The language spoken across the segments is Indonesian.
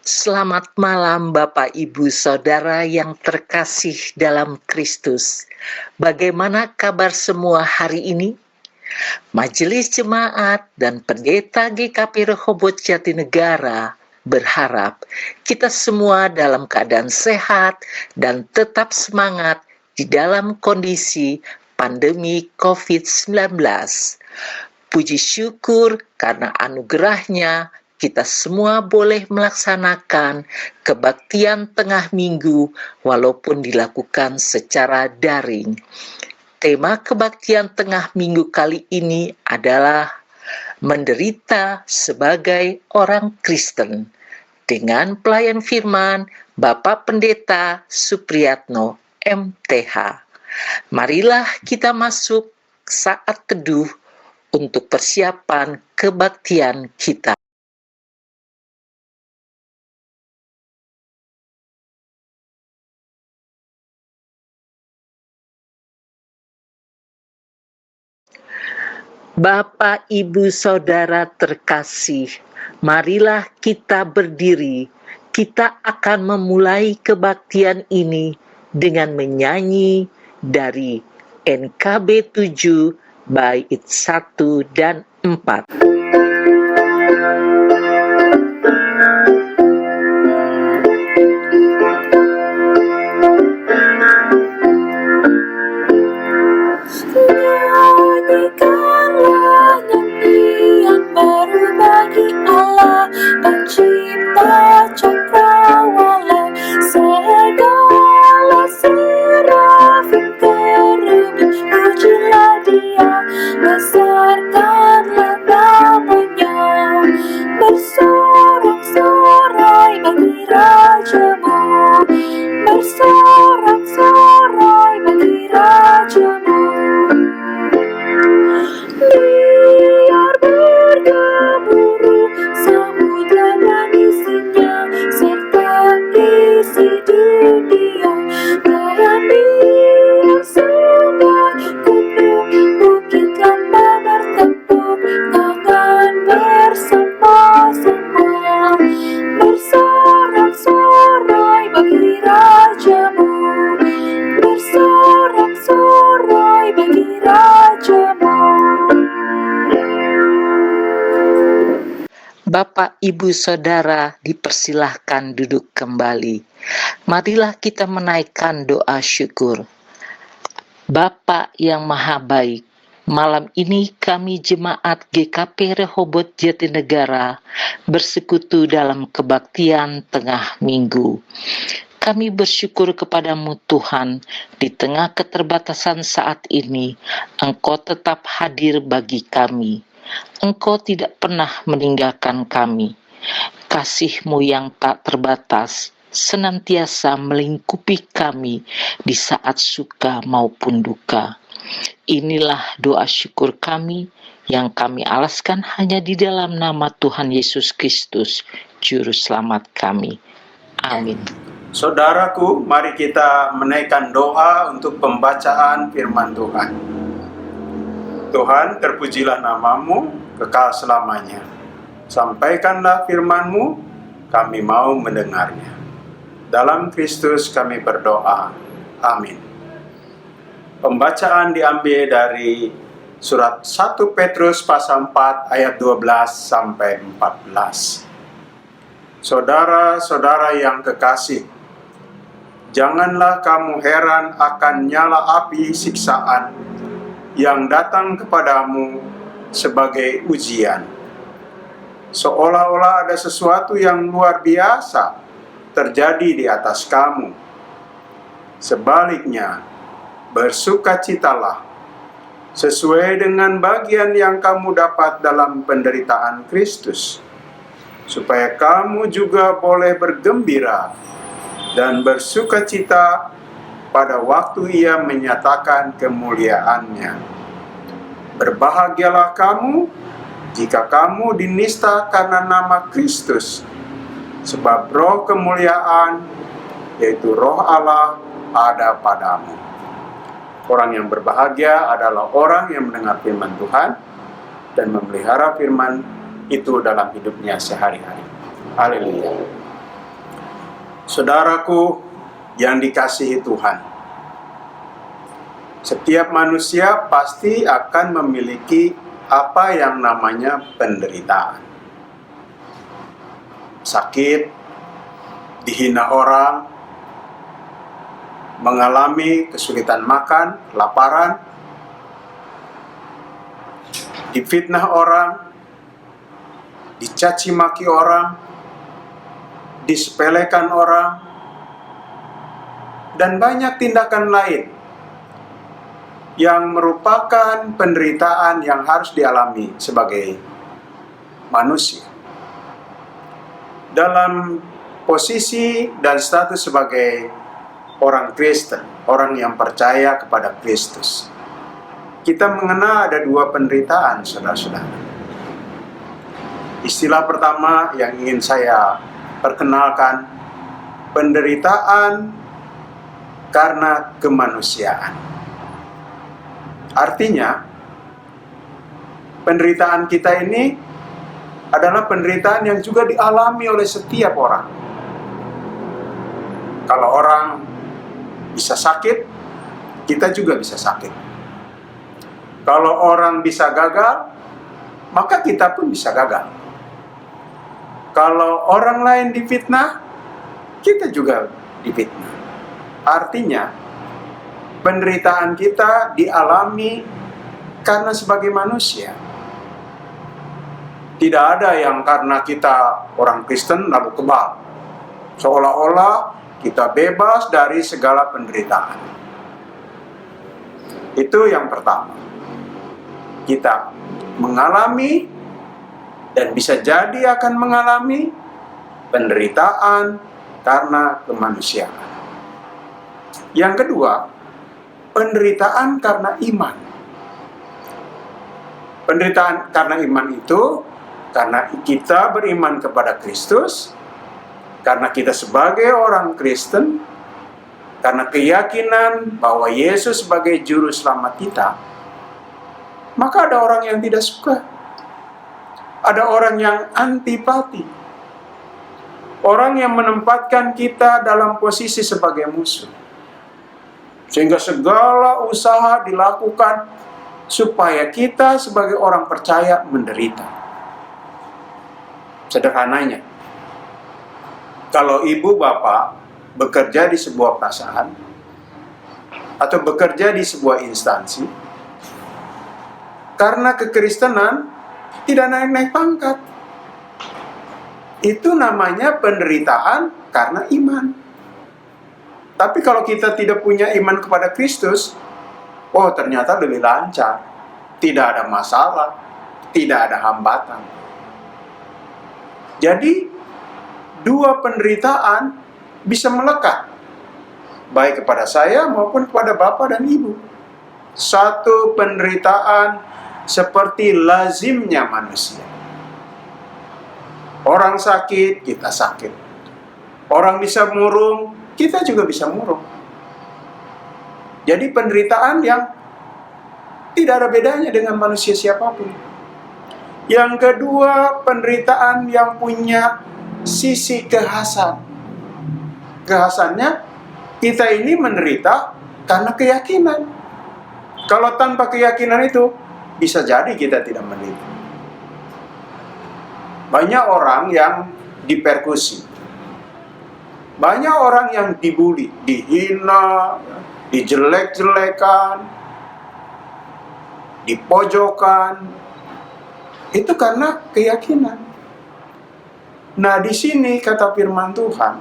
Selamat malam Bapak Ibu Saudara yang terkasih dalam Kristus. Bagaimana kabar semua hari ini? Majelis Jemaat dan Pendeta GKP Rehoboth Jatinegara berharap kita semua dalam keadaan sehat dan tetap semangat di dalam kondisi pandemi COVID-19. Puji syukur karena anugerahnya kita semua boleh melaksanakan kebaktian tengah minggu walaupun dilakukan secara daring. Tema kebaktian tengah minggu kali ini adalah menderita sebagai orang Kristen dengan pelayan firman Bapak Pendeta Supriyatno MTH. Marilah kita masuk saat teduh untuk persiapan kebaktian kita. Bapak, Ibu, Saudara terkasih, marilah kita berdiri. Kita akan memulai kebaktian ini dengan menyanyi dari NKB 7 bait 1 dan 4. Nyanyikanlah nyanyian baru bagi Allah, Pencipta cakrawala. Segala serafim kerubin, pujilah Dia, besarkanlah namanya. Bersorak-sorai bagi Raja-Mu, bersorak-sorai bagi Raja-Mu. Biar bergemuruh samudra dan isinya, serta isi dunia. Dan biar sungai, gunung, bukit lembah bertepuk tangan bersama-sama. Bersorak-sorai bagi Raja-Mu, bersorak-sorai bagi Raja-Mu. Bapak, Ibu, Saudara dipersilahkan duduk kembali. Marilah kita menaikkan doa syukur. Bapa yang Maha Baik, malam ini kami jemaat GKP Rehoboth Jatinegara bersekutu dalam kebaktian tengah minggu. Kami bersyukur kepadamu Tuhan, di tengah keterbatasan saat ini, Engkau tetap hadir bagi kami. Engkau tidak pernah meninggalkan kami. Kasih-Mu yang tak terbatas senantiasa melingkupi kami di saat suka maupun duka. Inilah doa syukur kami yang kami alaskan hanya di dalam nama Tuhan Yesus Kristus, Juru Selamat kami. Amin. Saudaraku, mari kita menaikkan doa untuk pembacaan firman Tuhan. Tuhan, terpujilah nama-Mu kekal selamanya. Sampaikanlah firman-Mu, kami mau mendengarnya. Dalam Kristus kami berdoa. Amin. Pembacaan diambil dari surat 1 Petrus pasal 4 ayat 12 sampai 14. Saudara-saudara yang kekasih, janganlah kamu heran akan nyala api siksaan yang datang kepadamu sebagai ujian, seolah-olah ada sesuatu yang luar biasa terjadi di atas kamu. Sebaliknya, bersukacitalah sesuai dengan bagian yang kamu dapat dalam penderitaan Kristus, supaya kamu juga boleh bergembira dan bersukacita pada waktu Ia menyatakan kemuliaannya. Berbahagialah kamu jika kamu dinista karena nama Kristus, sebab roh kemuliaan, yaitu roh Allah, ada padamu. Orang yang berbahagia adalah orang yang mendengar firman Tuhan dan memelihara firman itu dalam hidupnya sehari-hari. Haleluya. Saudaraku yang dikasihi Tuhan, setiap manusia pasti akan memiliki apa yang namanya penderitaan. Sakit, dihina orang, mengalami kesulitan makan, kelaparan, difitnah orang, dicaci maki orang, disepelekan orang, dan banyak tindakan lain yang merupakan penderitaan yang harus dialami sebagai manusia. Dalam posisi dan status sebagai orang Kristen, orang yang percaya kepada Kristus, kita mengenal ada dua penderitaan, saudara-saudara. Istilah pertama yang ingin saya perkenalkan, penderitaan karena kemanusiaan. Artinya, penderitaan kita ini adalah penderitaan yang juga dialami oleh setiap orang. Kalau orang bisa sakit, kita juga bisa sakit. Kalau orang bisa gagal, maka kita pun bisa gagal. Kalau orang lain difitnah, kita juga difitnah. Artinya, penderitaan kita dialami karena sebagai manusia. Tidak ada yang karena kita orang Kristen lalu kebal. Seolah-olah kita bebas dari segala penderitaan. Itu yang pertama. Kita mengalami dan bisa jadi akan mengalami penderitaan karena kemanusiaan. Yang kedua, penderitaan karena iman. Penderitaan karena iman itu karena kita beriman kepada Kristus, karena kita sebagai orang Kristen, karena keyakinan bahwa Yesus sebagai juru selamat kita, maka ada orang yang tidak suka. Ada orang yang antipati. Orang yang menempatkan kita dalam posisi sebagai musuh. Sehingga segala usaha dilakukan supaya kita sebagai orang percaya menderita. Sederhananya, kalau ibu bapak bekerja di sebuah perusahaan atau bekerja di sebuah instansi, karena kekristenan tidak naik-naik pangkat, itu namanya penderitaan karena iman. Tapi kalau kita tidak punya iman kepada Kristus, oh ternyata lebih lancar, tidak ada masalah, tidak ada hambatan. Jadi dua penderitaan bisa melekat, baik kepada saya maupun kepada bapak dan ibu. Satu penderitaan seperti lazimnya manusia. Orang sakit, kita sakit. Orang bisa murung, kita juga bisa murung. Jadi penderitaan yang tidak ada bedanya dengan manusia siapapun. Yang kedua, penderitaan yang punya sisi kekhasan. Kekhasannya, kita ini menderita karena keyakinan. Kalau tanpa keyakinan itu, bisa jadi kita tidak menderita. Banyak orang yang dipersekusi. Banyak orang yang dibully, dihina, dijelek-jelekan, dipojokkan. Itu karena keyakinan. Nah, di sini kata firman Tuhan,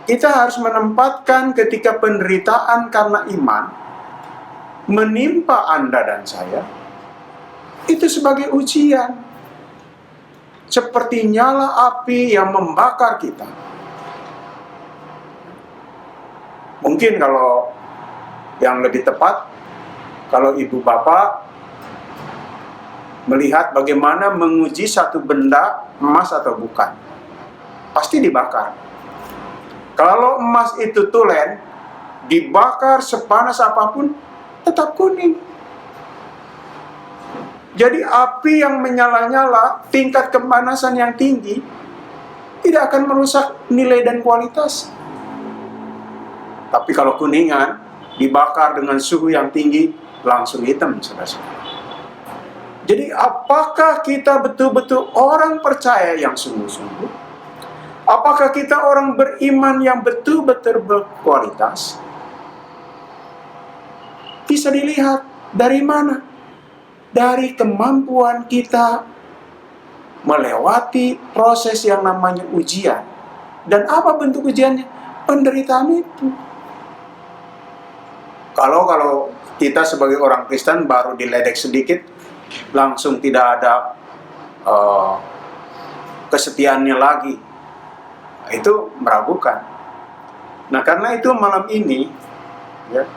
kita harus menempatkan ketika penderitaan karena iman menimpa Anda dan saya, itu sebagai ujian. Seperti nyala api yang membakar kita. Mungkin kalau yang lebih tepat, kalau ibu bapak melihat bagaimana menguji satu benda, emas atau bukan, pasti dibakar. Kalau emas itu tulen, dibakar sepanas apapun, tetap kuning. Jadi api yang menyala-nyala, tingkat kepanasan yang tinggi, tidak akan merusak nilai dan kualitas. Tapi kalau kuningan dibakar dengan suhu yang tinggi, langsung hitam, saudara-saudara. Jadi apakah kita betul-betul orang percaya yang sungguh-sungguh? Apakah kita orang beriman yang betul-betul berkualitas? Bisa dilihat dari mana? Dari kemampuan kita melewati proses yang namanya ujian. Dan apa bentuk ujiannya? Penderitaan itu. Kalau kita sebagai orang Kristen baru diledek sedikit, langsung tidak ada kesetiaannya lagi, itu meragukan. Nah, karena itu malam ini, ya,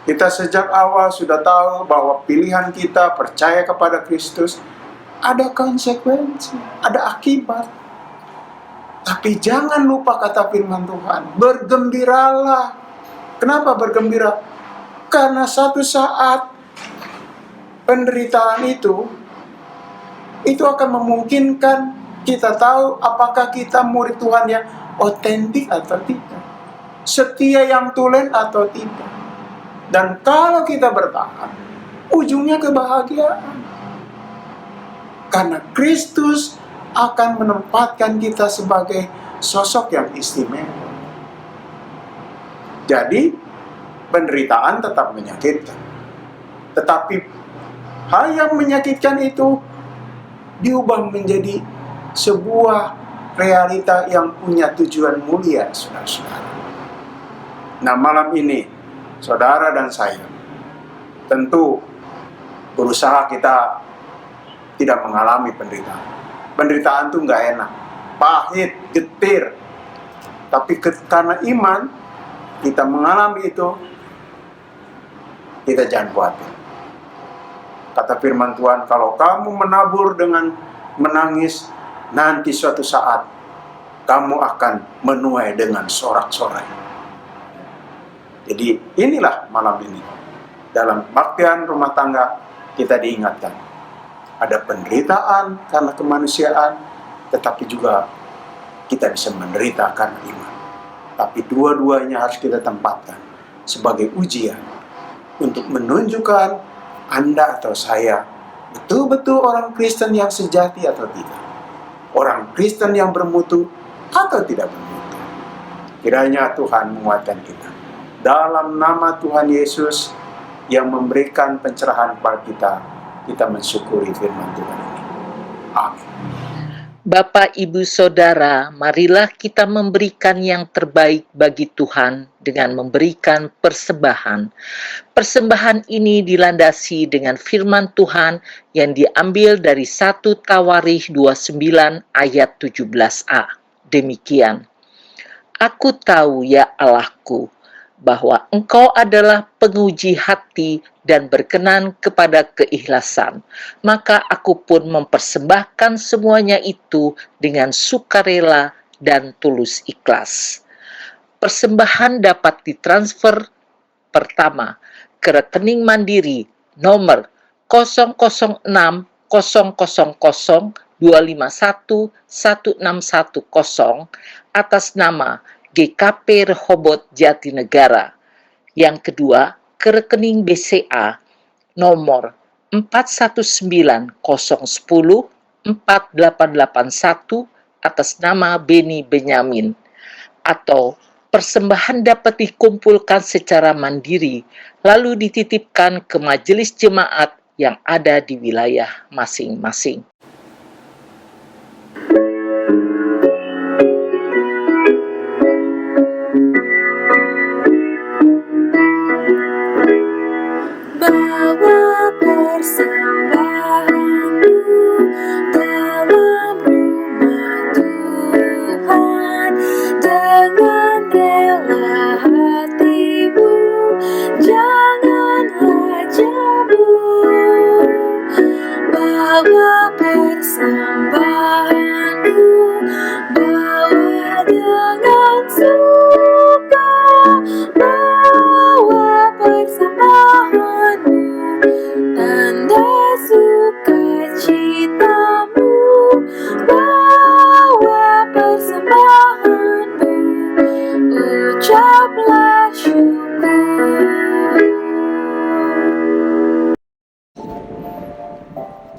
kita sejak awal sudah tahu bahwa pilihan kita percaya kepada Kristus ada konsekuensi, ada akibat. Tapi jangan lupa kata firman Tuhan, bergembiralah. Kenapa bergembira? Karena satu saat penderitaan itu akan memungkinkan kita tahu apakah kita murid Tuhan yang otentik atau tidak, setia yang tulen atau tidak. Dan kalau kita bertahan, ujungnya kebahagiaan. Karena Kristus akan menempatkan kita sebagai sosok yang istimewa. Jadi, penderitaan tetap menyakitkan. Tetapi hal yang menyakitkan itu diubah menjadi sebuah realita yang punya tujuan mulia, saudara-saudara. Nah, malam ini, saudara dan saya, tentu berusaha kita tidak mengalami penderitaan. Penderitaan itu nggak enak, pahit, getir. Tapi karena iman, kita mengalami itu, kita jangan khawatir. Kata firman Tuhan, kalau kamu menabur dengan menangis, nanti suatu saat kamu akan menuai dengan sorak-sorai. Jadi inilah malam ini, dalam baktian rumah tangga kita diingatkan, ada penderitaan karena kemanusiaan, tetapi juga kita bisa menderita karena iman. Tapi dua-duanya harus kita tempatkan sebagai ujian untuk menunjukkan Anda atau saya betul-betul orang Kristen yang sejati atau tidak, orang Kristen yang bermutu atau tidak bermutu. Kiranya Tuhan menguatkan kita. Dalam nama Tuhan Yesus yang memberikan pencerahan kepada kita, kita mensyukuri firman Tuhan ini. Amin. Bapak, Ibu, Saudara, marilah kita memberikan yang terbaik bagi Tuhan dengan memberikan persembahan. Persembahan ini dilandasi dengan firman Tuhan yang diambil dari 1 Tawarikh 29 ayat 17a. Demikian, Aku tahu ya Allahku, bahwa Engkau adalah penguji hati dan berkenan kepada keikhlasan. Maka aku pun mempersembahkan semuanya itu dengan sukarela dan tulus ikhlas. Persembahan dapat ditransfer pertama ke rekening Mandiri nomor 006 000 251 1610 atas nama GKP Rehoboth Jatinegara. Yang kedua, ke rekening BCA nomor 419010 4881 atas nama Beni Benyamin. Atau persembahan dapat dikumpulkan secara mandiri lalu dititipkan ke majelis jemaat yang ada di wilayah masing-masing. Bawa persembahanmu dalam rumah Tuhan dengan rela hatimu, janganlah jemu. Bawa persembahanmu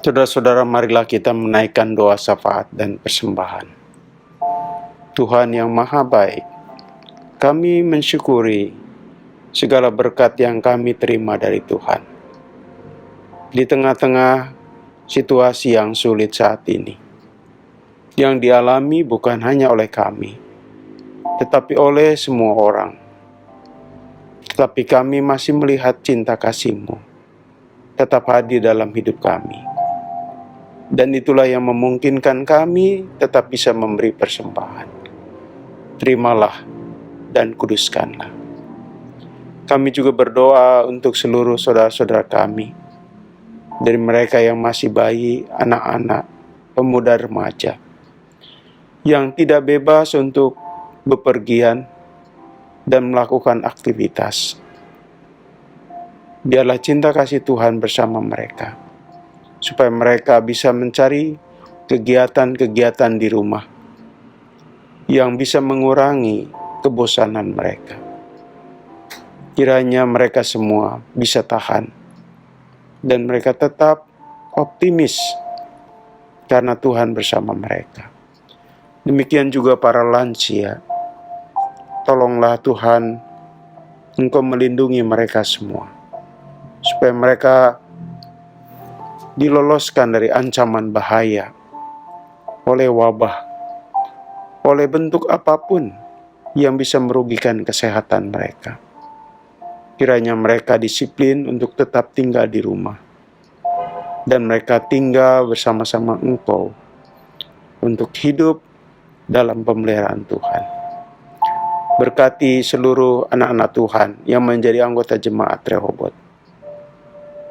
Saudara-saudara, marilah kita menaikkan doa syafaat dan persembahan. Tuhan yang Maha Baik, kami mensyukuri segala berkat yang kami terima dari Tuhan. Di tengah-tengah situasi yang sulit saat ini, yang dialami bukan hanya oleh kami, tetapi oleh semua orang. Tetapi kami masih melihat cinta kasih-Mu tetap hadir dalam hidup kami. Dan itulah yang memungkinkan kami tetap bisa memberi persembahan. Terimalah dan kuduskanlah. Kami juga berdoa untuk seluruh saudara-saudara kami, dari mereka yang masih bayi, anak-anak, pemuda remaja, yang tidak bebas untuk bepergian dan melakukan aktivitas. Biarlah cinta kasih Tuhan bersama mereka, supaya mereka bisa mencari kegiatan-kegiatan di rumah yang bisa mengurangi kebosanan mereka. Kiranya mereka semua bisa tahan dan mereka tetap optimis karena Tuhan bersama mereka. Demikian juga para lansia. Tolonglah Tuhan, Engkau melindungi mereka semua, supaya mereka diloloskan dari ancaman bahaya oleh wabah, oleh bentuk apapun yang bisa merugikan kesehatan mereka. Kiranya mereka disiplin untuk tetap tinggal di rumah, dan mereka tinggal bersama-sama Engkau untuk hidup dalam pemeliharaan Tuhan. Berkati seluruh anak-anak Tuhan yang menjadi anggota jemaat Rehoboth,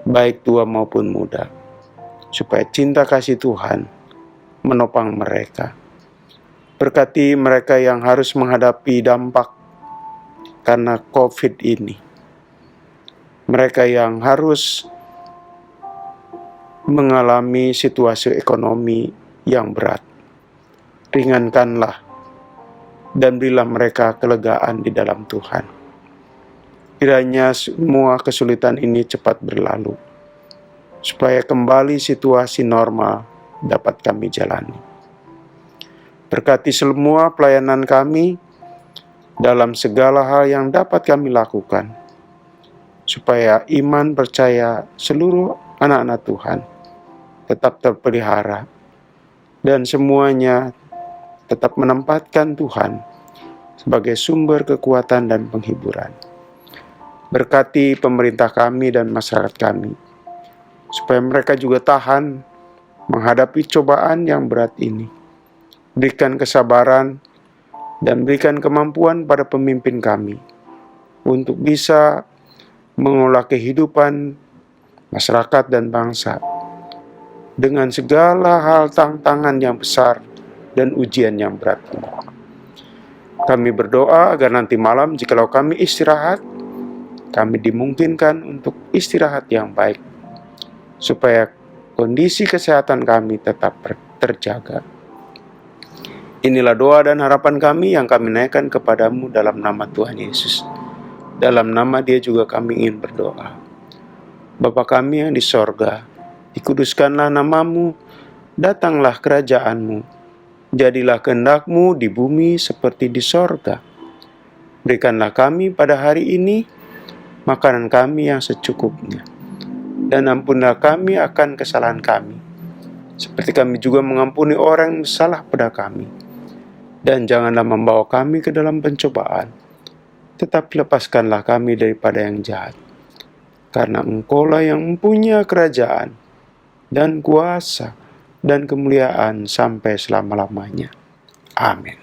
baik tua maupun muda, supaya cinta kasih Tuhan menopang mereka. Berkati mereka yang harus menghadapi dampak karena COVID ini. Mereka yang harus mengalami situasi ekonomi yang berat. Ringankanlah dan berilah mereka kelegaan di dalam Tuhan. Kiranya semua kesulitan ini cepat berlalu, supaya kembali situasi normal dapat kami jalani. Berkati semua pelayanan kami dalam segala hal yang dapat kami lakukan, supaya iman percaya seluruh anak-anak Tuhan tetap terpelihara, dan semuanya tetap menempatkan Tuhan sebagai sumber kekuatan dan penghiburan. Berkati pemerintah kami dan masyarakat kami, supaya mereka juga tahan menghadapi cobaan yang berat ini. Berikan kesabaran dan berikan kemampuan pada pemimpin kami untuk bisa mengelola kehidupan masyarakat dan bangsa dengan segala hal tantangan yang besar dan ujian yang berat ini. Kami berdoa agar nanti malam jikalau kami istirahat, kami dimungkinkan untuk istirahat yang baik, supaya kondisi kesehatan kami tetap terjaga. Inilah doa dan harapan kami yang kami naikkan kepadamu dalam nama Tuhan Yesus. Dalam nama Dia juga kami ingin berdoa. Bapa kami yang di sorga, dikuduskanlah namamu, datanglah kerajaanmu, jadilah kehendak-Mu di bumi seperti di sorga. Berikanlah kami pada hari ini makanan kami yang secukupnya, dan ampunilah kami akan kesalahan kami, seperti kami juga mengampuni orang yang salah pada kami. Dan janganlah membawa kami ke dalam pencobaan, tetapi lepaskanlah kami daripada yang jahat. Karena Engkau-lah yang mempunyai kerajaan, dan kuasa, dan kemuliaan sampai selama-lamanya. Amin.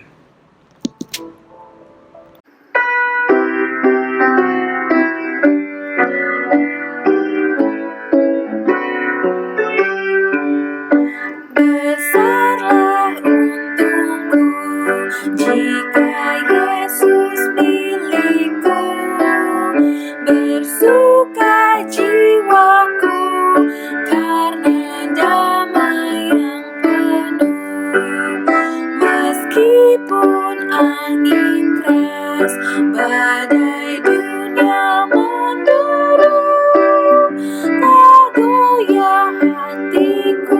Besarlah untungku jika Yesus milikku, bersuka jiwaku karena damai yang penuh. Meskipun angin keras, badai dunia menderu, tak goyah hatiku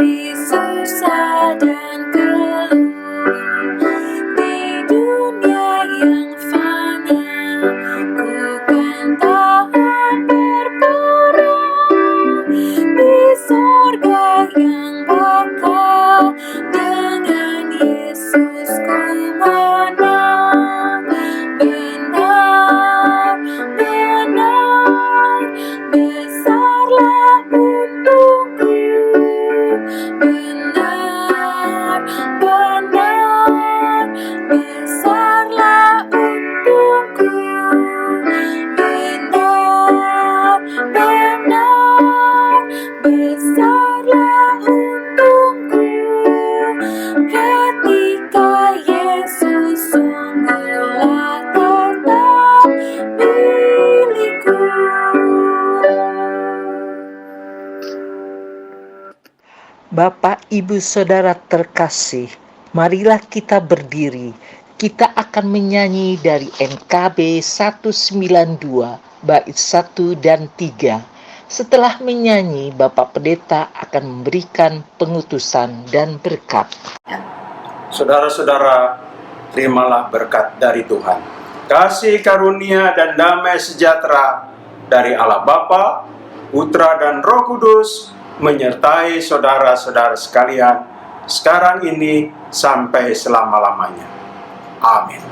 dari susah dan keluh. Di dunia yang fana, ku kan tahan berperang. Di sorga yang bakal, dengan Yesus ku menang. Benar, benar, besarlah untungku. Benar, benar, besarlah untungku. Benar, benar, besarlah untungku. Ketika Yesus sungguhlah tetap milikku. Bapak, Ibu, Saudara terkasih, marilah kita berdiri. Kita akan menyanyi dari NKB 192, bait 1 dan 3. Setelah menyanyi, Bapak Pendeta akan memberikan pengutusan dan berkat. Saudara-saudara, terimalah berkat dari Tuhan. Kasih karunia dan damai sejahtera dari Allah Bapa, Putra dan Roh Kudus menyertai saudara-saudara sekalian sekarang ini sampai selama-lamanya. Amin.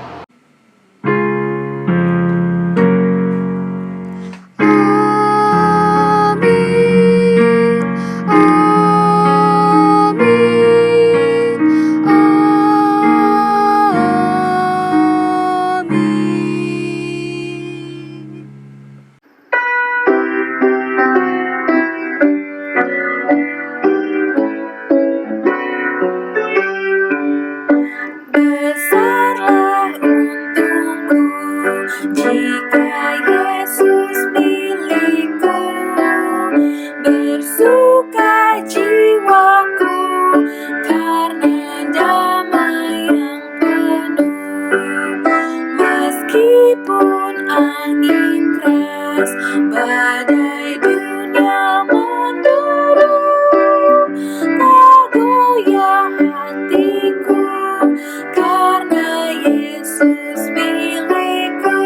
Besarlah untungku jika Yesus milikku. Bersuka jiwaku karena damai yang penuh. Meskipun angin keras, badai dunia menderu, tak goyah hatiku karena Yesus milikku.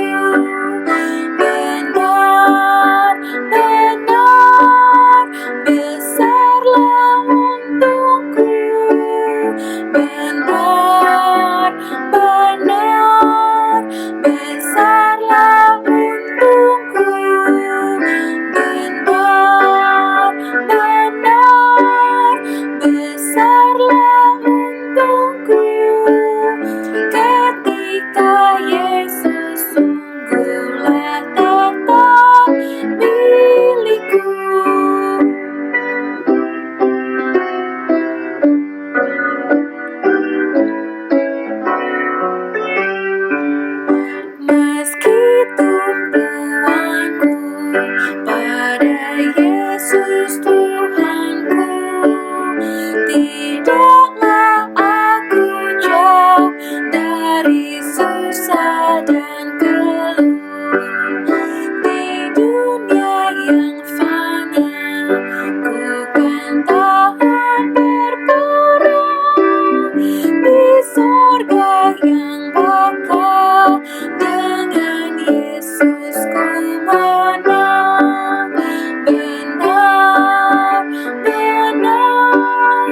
Benar, benar, besarlah untungku. Benar, benar, besarlah untungku. Benar, benar, besarlah untungku. Ketika Yesus sungguhlah tetap milikku. Meski tumpuanku pada Yesus Tuhanku, tidaklah aku jauh dari susah dan keluh. Di dunia yang fana, ku kan tahan berperang. Di sorga yang bakal, dengan Yesus ku menang. Benar, benar,